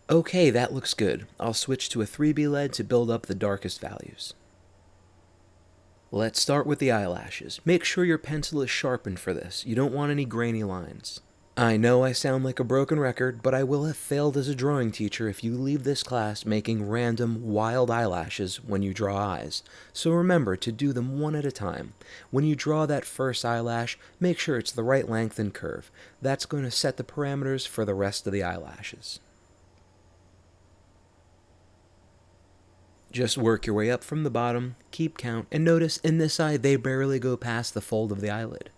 Okay, that looks good. I'll switch to a 3B lead to build up the darkest values. Let's start with the eyelashes. Make sure your pencil is sharpened for this. You don't want any grainy lines. I know I sound like a broken record, but I will have failed as a drawing teacher if you leave this class making random, wild eyelashes when you draw eyes. So remember to do them one at a time. When you draw that first eyelash, make sure it's the right length and curve. That's going to set the parameters for the rest of the eyelashes. Just work your way up from the bottom, keep count, and notice in this eye they barely go past the fold of the eyelid.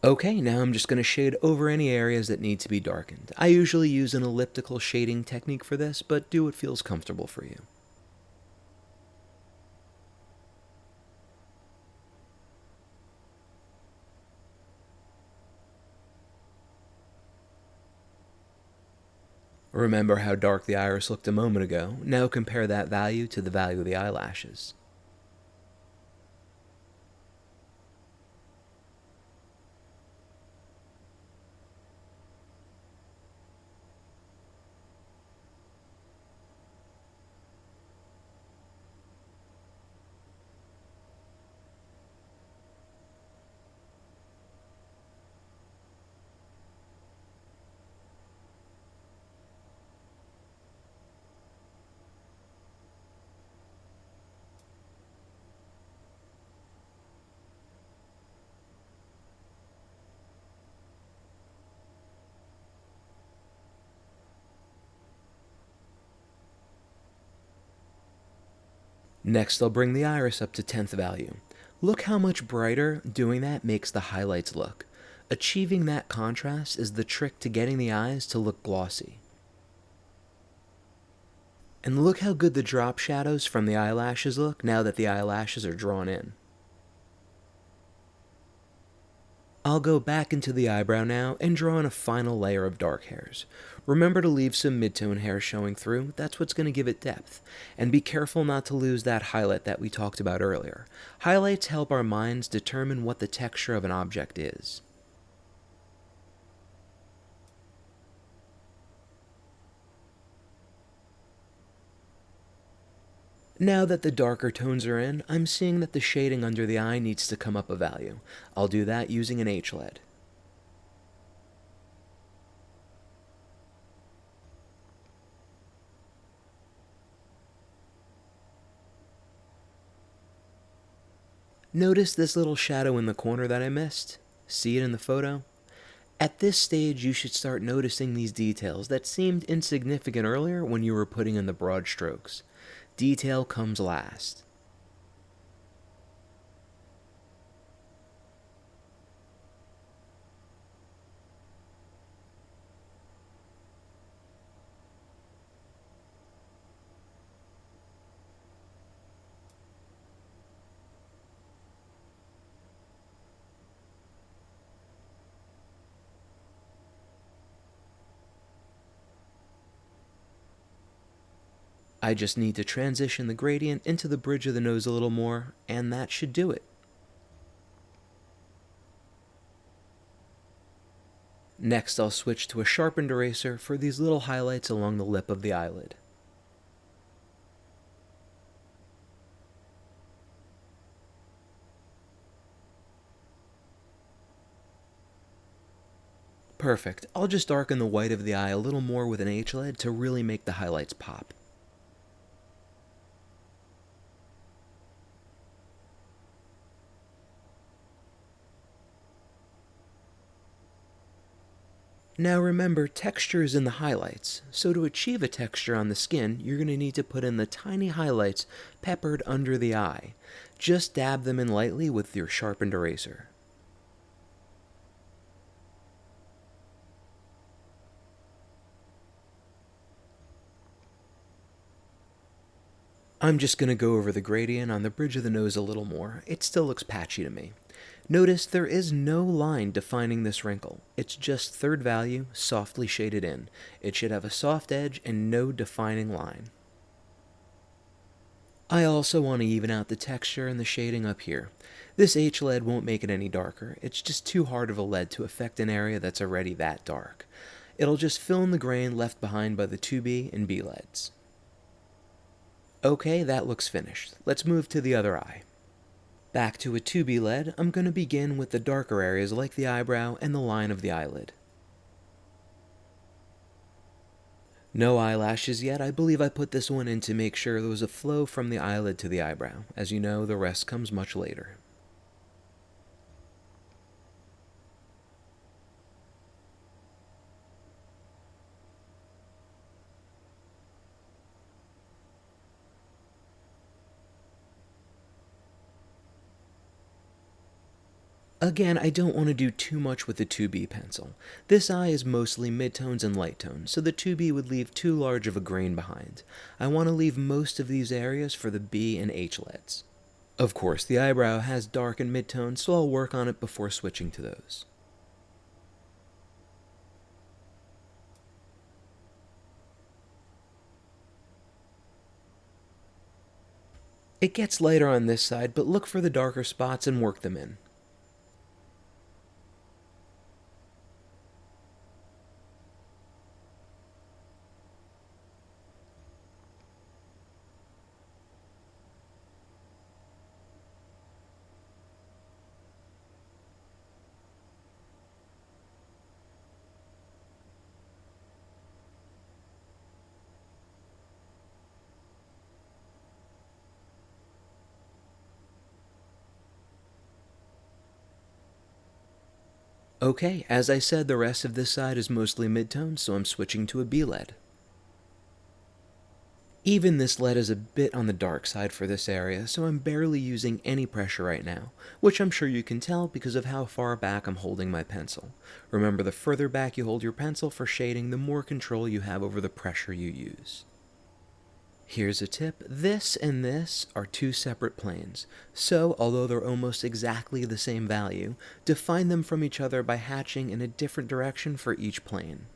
Okay, now I'm just going to shade over any areas that need to be darkened. I usually use an elliptical shading technique for this, but do what feels comfortable for you. Remember how dark the iris looked a moment ago. Now compare that value to the value of the eyelashes. Next, I'll bring the iris up to 10th value. Look how much brighter doing that makes the highlights look. Achieving that contrast is the trick to getting the eyes to look glossy. And look how good the drop shadows from the eyelashes look now that the eyelashes are drawn in. I'll go back into the eyebrow now and draw in a final layer of dark hairs. Remember to leave some midtone hair showing through, that's what's going to give it depth. And be careful not to lose that highlight that we talked about earlier. Highlights help our minds determine what the texture of an object is. Now that the darker tones are in, I'm seeing that the shading under the eye needs to come up a value. I'll do that using an H-LED. Notice this little shadow in the corner that I missed? See it in the photo? At this stage, you should start noticing these details that seemed insignificant earlier when you were putting in the broad strokes. Detail comes last. I just need to transition the gradient into the bridge of the nose a little more, and that should do it. Next, I'll switch to a sharpened eraser for these little highlights along the lip of the eyelid. Perfect. I'll just darken the white of the eye a little more with an H-LED to really make the highlights pop. Now remember, texture is in the highlights, so to achieve a texture on the skin, you're going to need to put in the tiny highlights peppered under the eye. Just dab them in lightly with your sharpened eraser. I'm just going to go over the gradient on the bridge of the nose a little more. It still looks patchy to me. Notice there is no line defining this wrinkle. It's just third value softly shaded in. It should have a soft edge and no defining line. I also want to even out the texture and the shading up here. This H lead won't make it any darker. It's just too hard of a lead to affect an area that's already that dark. It'll just fill in the grain left behind by the 2B and B leads. Okay, that looks finished. Let's move to the other eye. Back to a 2B lead, I'm going to begin with the darker areas like the eyebrow and the line of the eyelid. No eyelashes yet. I believe I put this one in to make sure there was a flow from the eyelid to the eyebrow. As you know, the rest comes much later. Again, I don't want to do too much with the 2B pencil. This eye is mostly midtones and light tones, so the 2B would leave too large of a grain behind. I want to leave most of these areas for the B and H leads. Of course, the eyebrow has dark and midtones, so I'll work on it before switching to those. It gets lighter on this side, but look for the darker spots and work them in. Okay, as I said, the rest of this side is mostly midtones, so I'm switching to a B lead. Even this lead is a bit on the dark side for this area, so I'm barely using any pressure right now, which I'm sure you can tell because of how far back I'm holding my pencil. Remember, the further back you hold your pencil for shading, the more control you have over the pressure you use. Here's a tip, this and this are two separate planes, so although they're almost exactly the same value, define them from each other by hatching in a different direction for each plane.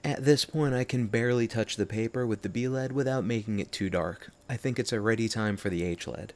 At this point I can barely touch the paper with the B lead without making it too dark. I think it's a ready time for the H lead.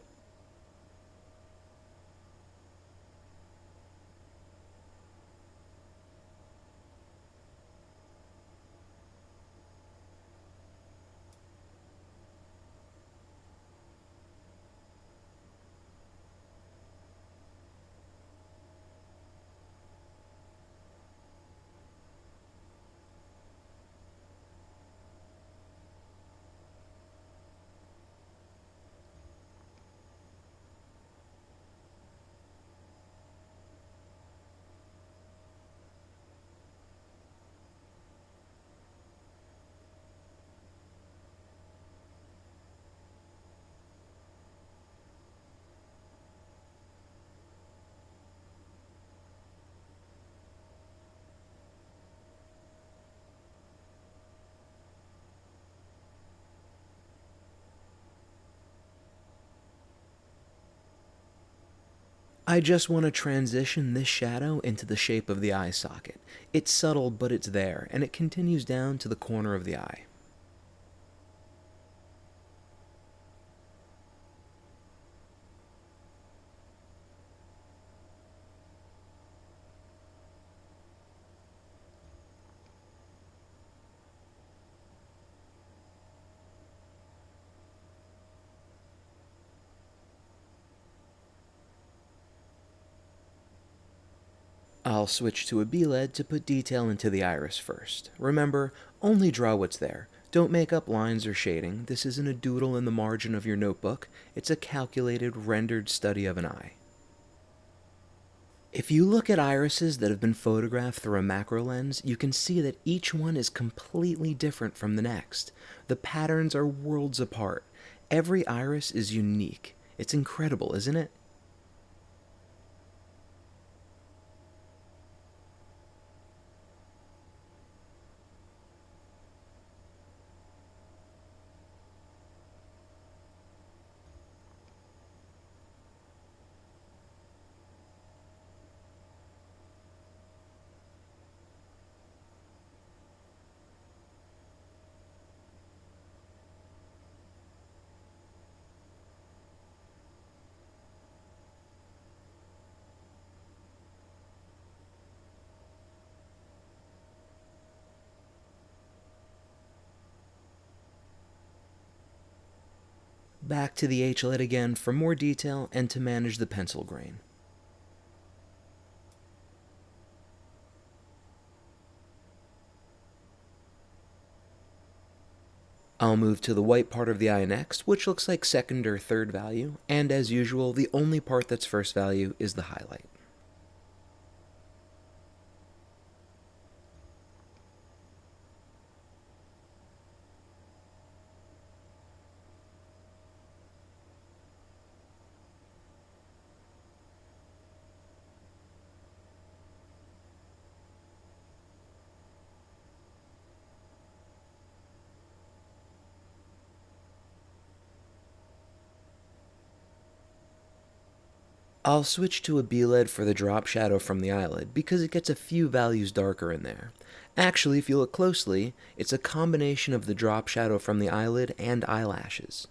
I just want to transition this shadow into the shape of the eye socket. It's subtle, but it's there, and it continues down to the corner of the eye. I'll switch to a B lead to put detail into the iris first. Remember, only draw what's there. Don't make up lines or shading. This isn't a doodle in the margin of your notebook. It's a calculated, rendered study of an eye. If you look at irises that have been photographed through a macro lens, you can see that each one is completely different from the next. The patterns are worlds apart. Every iris is unique. It's incredible, isn't it? Back to the H-lid again for more detail and to manage the pencil grain. I'll move to the white part of the eye next, which looks like second or third value, and as usual, the only part that's first value is the highlight. I'll switch to a B-lid for the drop shadow from the eyelid because it gets a few values darker in there. Actually, if you look closely, it's a combination of the drop shadow from the eyelid and eyelashes.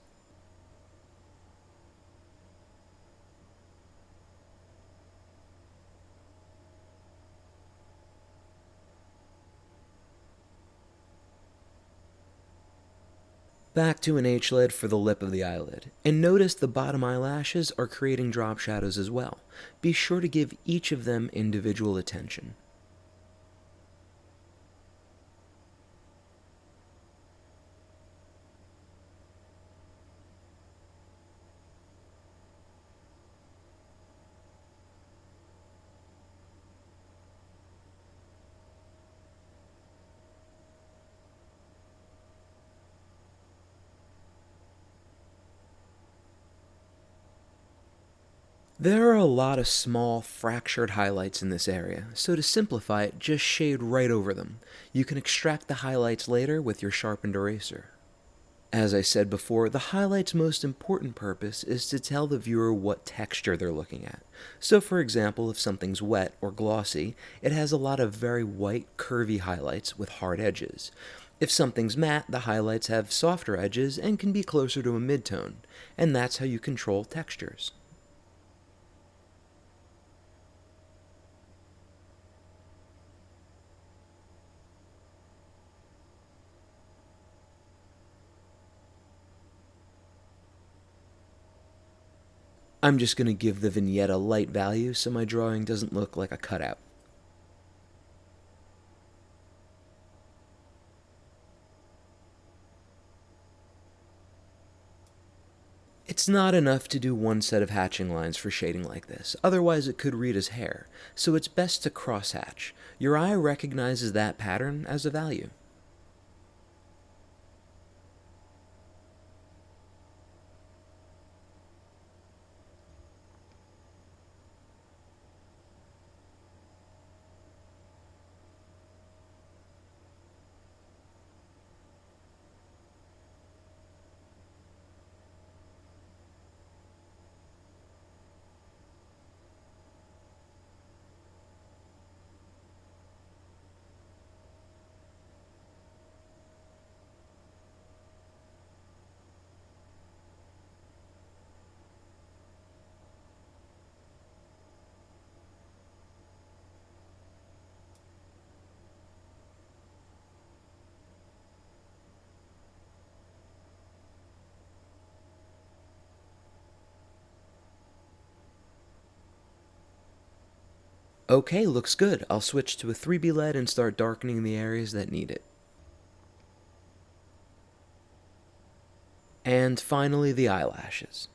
Back to an H-lid for the lip of the eyelid, and notice the bottom eyelashes are creating drop shadows as well. Be sure to give each of them individual attention. There are a lot of small, fractured highlights in this area, so to simplify it, just shade right over them. You can extract the highlights later with your sharpened eraser. As I said before, the highlight's most important purpose is to tell the viewer what texture they're looking at. So for example, if something's wet or glossy, it has a lot of very white, curvy highlights with hard edges. If something's matte, the highlights have softer edges and can be closer to a midtone, and that's how you control textures. I'm just going to give the vignette a light value so my drawing doesn't look like a cutout. It's not enough to do one set of hatching lines for shading like this, otherwise it could read as hair, so it's best to cross-hatch. Your eye recognizes that pattern as a value. Okay, looks good. I'll switch to a 3B lead and start darkening the areas that need it. And finally, the eyelashes.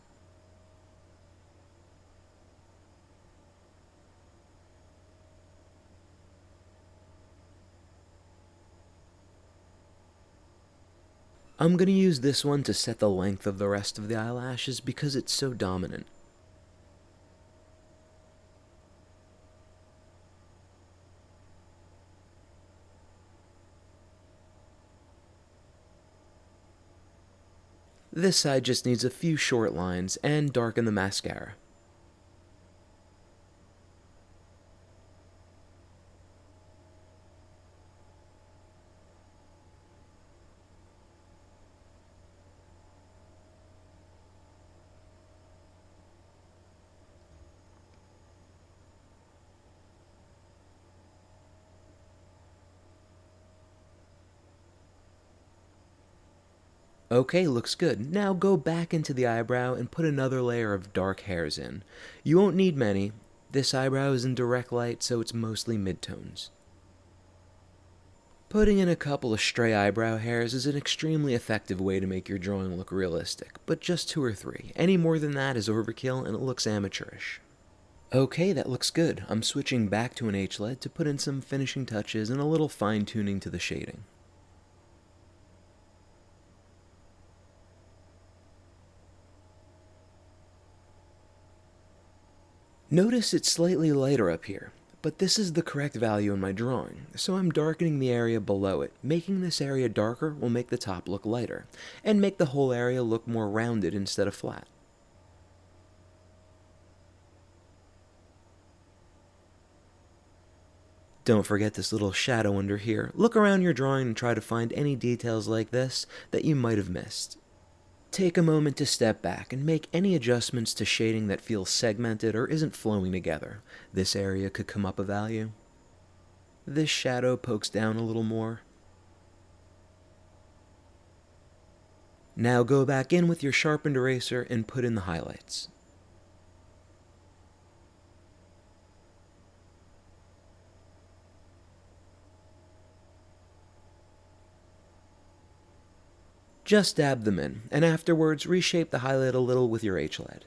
I'm going to use this one to set the length of the rest of the eyelashes because it's so dominant. This side just needs a few short lines and darken the mascara. Okay, looks good. Now go back into the eyebrow and put another layer of dark hairs in. You won't need many. This eyebrow is in direct light, so it's mostly midtones. Putting in a couple of stray eyebrow hairs is an extremely effective way to make your drawing look realistic, but just 2 or 3. Any more than that is overkill and it looks amateurish. Okay, that looks good. I'm switching back to an H-LED to put in some finishing touches and a little fine-tuning to the shading. Notice it's slightly lighter up here, but this is the correct value in my drawing, so I'm darkening the area below it. Making this area darker will make the top look lighter, and make the whole area look more rounded instead of flat. Don't forget this little shadow under here. Look around your drawing and try to find any details like this that you might have missed. Take a moment to step back and make any adjustments to shading that feels segmented or isn't flowing together. This area could come up a value. This shadow pokes down a little more. Now go back in with your sharpened eraser and put in the highlights. Just dab them in, and afterwards reshape the highlight a little with your H-LED.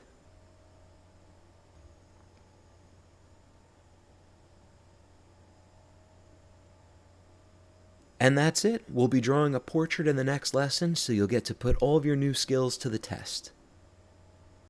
And that's it. We'll be drawing a portrait in the next lesson, so you'll get to put all of your new skills to the test.